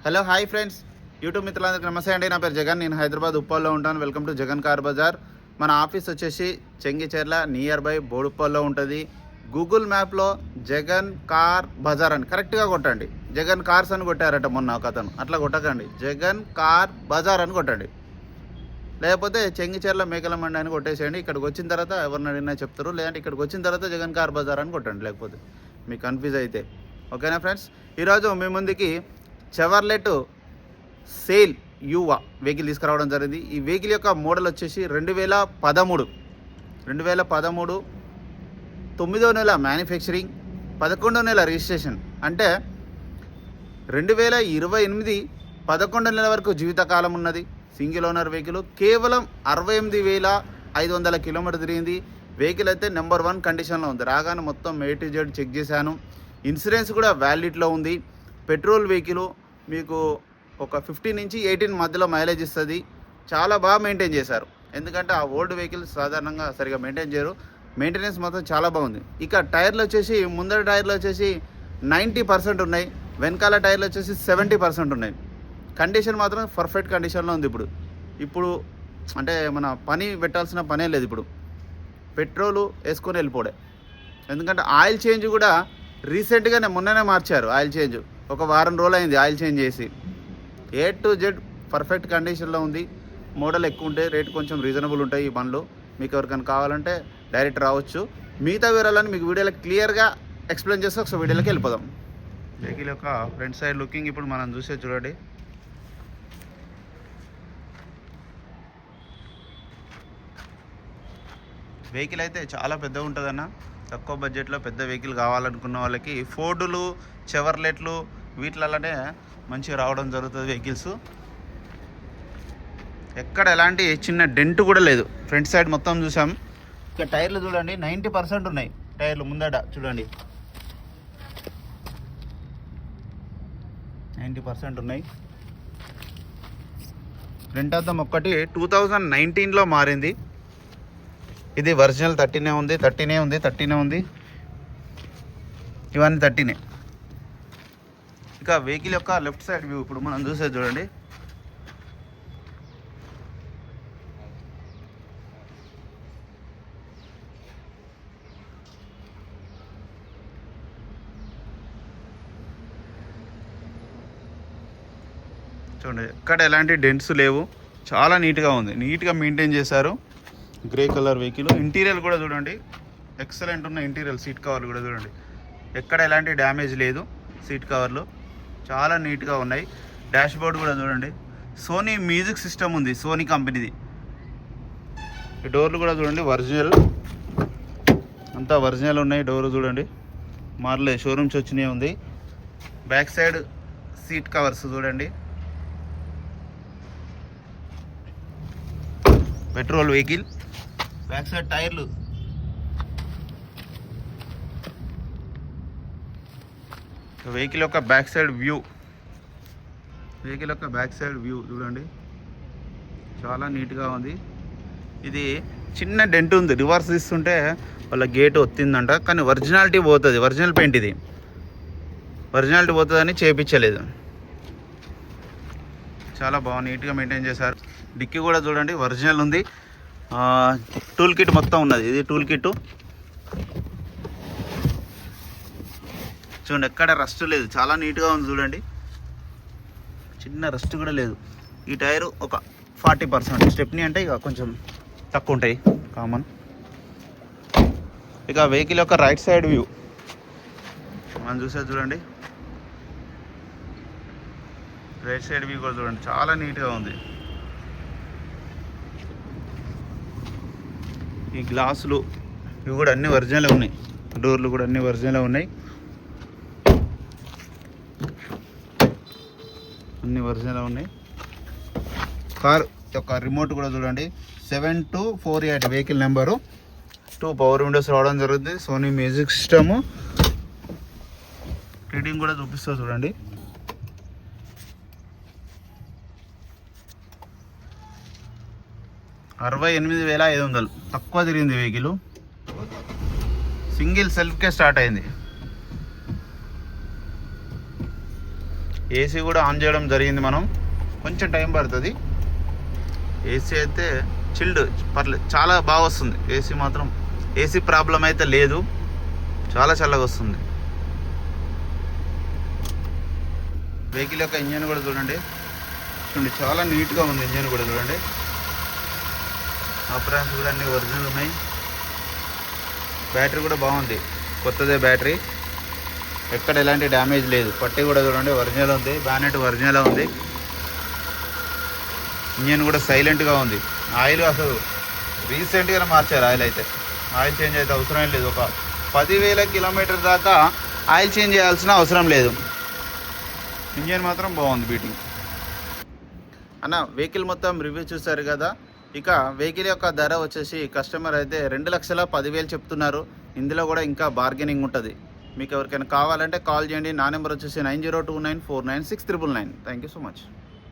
Hello hi friends, YouTube మిత్రులందరికీ నమస్తే అండి. నా పేరు జగన్, నేను హైదరాబాద్ ఉప్పల్లో ఉంటాను. Welcome to Jagan car bazaar. మన ఆఫీస్ వచ్చేసి చెంగిచెర్ల నియర్ బై బోడుప్పల్లో ఉంటుంది. గూగుల్ మ్యాప్లో జగన్ కార్ బజార్ అని కరెక్ట్గా కొట్టండి. జగన్ కార్స్ అని కొట్టారట మొన్న ఒక అతను, అట్లా కొట్టకండి, జగన్ కార్ బజార్ అని కొట్టండి. లేకపోతే చెంగిచెర్ల మేకల మండి అని కొట్టేసేయండి. ఇక్కడికి వచ్చిన తర్వాత ఎవరిని అడిగినా చెప్తారు. లేదంటే ఇక్కడికి వచ్చిన తర్వాత జగన్ కార్ బజార్ అని కొట్టండి, లేకపోతే మీకు కన్ఫ్యూజ్ అయితే. ఓకేనా ఫ్రెండ్స్, ఈరోజు మీ ముందుకి చెవర్లెట్ సేల్ యువా వెహికల్ తీసుకురావడం జరిగింది. ఈ వెహికల్ యొక్క మోడల్ వచ్చేసి 2013 9వ నెల మ్యానుఫ్యాక్చరింగ్, 11వ నెల రిజిస్ట్రేషన్. అంటే 2028 11వ నెల వరకు జీవితకాలం ఉన్నది. సింగిల్ ఓనర్ వెహికల్, కేవలం 68,500 కిలోమీటర్ తిరిగింది. వెహికల్ అయితే నెంబర్ 1 కండిషన్లో ఉంది. రాగానే మొత్తం A to Z చెక్ చేశాను. ఇన్సూరెన్స్ కూడా వ్యాలిడిటీలో ఉంది. పెట్రోల్ వెహికల్ మీకు ఒక 15 నుంచి 18 మధ్యలో మైలేజ్ ఇస్తుంది. చాలా బాగా మెయింటైన్ చేశారు. ఎందుకంటే ఆ ఓల్డ్ వెహికల్స్ సాధారణంగా సరిగా మెయింటైన్ చేయరు. మెయింటెనెన్స్ మాత్రం చాలా బాగుంది. ఇక టైర్లు వచ్చేసి ముందర టైర్లు వచ్చేసి 90% ఉన్నాయి, వెనకాల టైర్లు వచ్చేసి 70% ఉన్నాయి. కండిషన్ మాత్రం పర్ఫెక్ట్ కండిషన్లో ఉంది. ఇప్పుడు అంటే మన పని పెట్టాల్సిన పనే లేదు. ఇప్పుడు పెట్రోలు వేసుకొని వెళ్ళిపోడే. ఎందుకంటే ఆయిల్ చేంజ్ కూడా రీసెంట్గానే మొన్ననే మార్చారు. ఆయిల్ చేంజ్ ఒక వారం రోజులు అయింది ఆయిల్ చేంజ్ చేసి. A to Z పర్ఫెక్ట్ కండిషన్లో ఉంది. మోడల్ ఎక్కువ ఉంటే రేట్ కొంచెం రీజనబుల్ ఉంటాయి ఈ బండ్లు. మీకు ఎవరికైనా కావాలంటే డైరెక్ట్ రావచ్చు. మిగతా వివరాలను మీకు వీడియోలో క్లియర్గా ఎక్స్ప్లెయిన్ చేస్తే ఒకసారి వీడియోలోకి వెళ్ళిపోదాం. వెహికల్ యొక్క ఫ్రంట్ సైడ్ లుకింగ్ ఇప్పుడు మనం చూసే చూడండి. వెహికల్ అయితే చాలా పెద్దగా ఉంటుందన్న. తక్కువ బడ్జెట్లో పెద్ద వెహికల్ కావాలనుకున్న వాళ్ళకి ఫోర్డులు, చెవర్లెట్లు వీటిలలోనే మంచిగా రావడం జరుగుతుంది వెహికల్స్. ఎక్కడ ఎలాంటి చిన్న డెంట్ కూడా లేదు. ఫ్రంట్ సైడ్ మొత్తం చూసాం. ఇక టైర్లు చూడండి 90% ఉన్నాయి. టైర్లు ముందట చూడండి 90% ఉన్నాయి. ఫ్రంట్ అద్దం ఒక్కటి 2019లో మారింది. ఇది ఒరిజినల్ 13 ఉంది. ఇవన్నీ 13. ఇక వెహికల్ యొక్క లెఫ్ట్ సైడ్ వ్యూ ఇప్పుడు మనం చూసేది చూడండి. చూడండి ఎక్కడ ఎలాంటి డెంట్స్ లేవు. చాలా నీట్గా ఉంది. నీట్గా మెయింటైన్ చేశారు. Grey colour vehicle. ఇంటీరియర్ కూడా చూడండి ఎక్సలెంట్ ఉన్న ఇంటీరియర్. సీట్ కవర్లు కూడా చూడండి ఎక్కడ ఎలాంటి డ్యామేజ్ లేదు. సీట్ కవర్లు చాలా నీట్గా ఉన్నాయి. డాష్ బోర్డ్ కూడా చూడండి. సోనీ మ్యూజిక్ సిస్టమ్ ఉంది, సోనీ కంపెనీది. ఈ డోర్లు కూడా చూడండి ఒరిజినల్, అంతా ఒరిజినల్ ఉన్నాయి. డోర్లు చూడండి మార్లే, షోరూమ్స్ వచ్చినాయి ఉంది. బ్యాక్ సైడ్ సీట్ కవర్స్ చూడండి. Petrol vehicle. బ్యాక్ సైడ్ టైర్లు వెహికల్ యొక్క బ్యాక్ సైడ్ వ్యూ చూడండి చాలా నీట్గా ఉంది. ఇది చిన్న డెంట్ ఉంది. రివర్స్ తీస్తుంటే వాళ్ళ గేట్ ఒత్తిందంట, కానీ ఒరిజినాలిటీ పోతుంది. ఒరిజినల్ పెయింట్ ఇది. ఒరిజినాలిటీ పోతుందని చేయించలేదు. చాలా బాగా నీట్గా మెయింటైన్ చేశారు. డిక్కీ కూడా చూడండి ఒరిజినల్ ఉంది. టూల్ కిట్ మొత్తం ఉన్నది. ఇది టూల్ కిట్ చూడండి. ఎక్కడ రస్ట్ లేదు. చాలా నీట్గా ఉంది చూడండి. చిన్న రస్ట్ కూడా లేదు. ఈ టైరు ఒక 40%. స్టెప్నీ అంటే ఇక కొంచెం తక్కువ ఉంటాయి కామన్. ఇక వెహికల్ యొక్క రైట్ సైడ్ వ్యూ మనం చూసేది చూడండి. రైట్ సైడ్ వ్యూ కూడా చూడండి చాలా నీట్గా ఉంది. ఈ గ్లాసులు ఇవి కూడా అన్నీ ఒరిజినల్ ఉన్నాయి. డోర్లు కూడా అన్నీ ఒరిజినల్ ఉన్నాయి. అన్నీ ఒరిజినల్ ఉన్నాయి. కార్ యొక్క రిమోట్ కూడా చూడండి. 7248 వెహికల్ నెంబరు. 2 పవర్ విండోస్ రావడం జరుగుతుంది. Sony music system. రీడింగ్ కూడా చూపిస్తా చూడండి. $68,500 తక్కువ తిరిగింది వెహికల్. సింగిల్ సెల్ఫ్కే స్టార్ట్ అయింది. ఏసీ కూడా ఆన్ చేయడం జరిగింది మనం. కొంచెం టైం పడుతుంది. ఏసీ అయితే చిల్డ్ పర్లేదు, చాలా బాగా వస్తుంది. ఏసీ మాత్రం ఏసీ ప్రాబ్లం అయితే లేదు, చాలా చల్లగా వస్తుంది. వెహికల్ యొక్క ఇంజన్ కూడా చూడండి, చాలా నీట్గా ఉంది. ఇంజన్ కూడా చూడండి, ఆపరేషన్స్ కూడా అన్నీ ఒరిజినల్ ఉన్నాయి. బ్యాటరీ కూడా బాగుంది, కొత్తదే బ్యాటరీ, ఎక్కడ ఎలాంటి డ్యామేజ్ లేదు. పట్టి కూడా చూడండి ఒరిజినల్ ఉంది, బ్యానెట్ ఒరిజినల్ ఉంది. ఇంజన్ కూడా సైలెంట్గా ఉంది. ఆయిల్ అసలు రీసెంట్గానే మార్చారు. ఆయిల్ అయితే ఆయిల్ చేంజ్ అయితే అవసరం లేదు. ఒక 10,000 కిలోమీటర్ దాకా ఆయిల్ చేంజ్ చేయాల్సిన అవసరం లేదు. ఇంజన్ మాత్రం బాగుంది బీటింగ్. అన్న వెహికల్ మొత్తం రివ్యూ చూసారు కదా. ఇక వెహికల్ యొక్క ధర వచ్చేసి కస్టమర్ అయితే 2,10,000 చెప్తున్నారు. ఇందులో కూడా ఇంకా బార్గెనింగ్ ఉంటుంది. మీకు ఎవరికైనా కావాలంటే కాల్ చేయండి. నా నెంబర్ వచ్చేసి 9029496999. Thank you so much.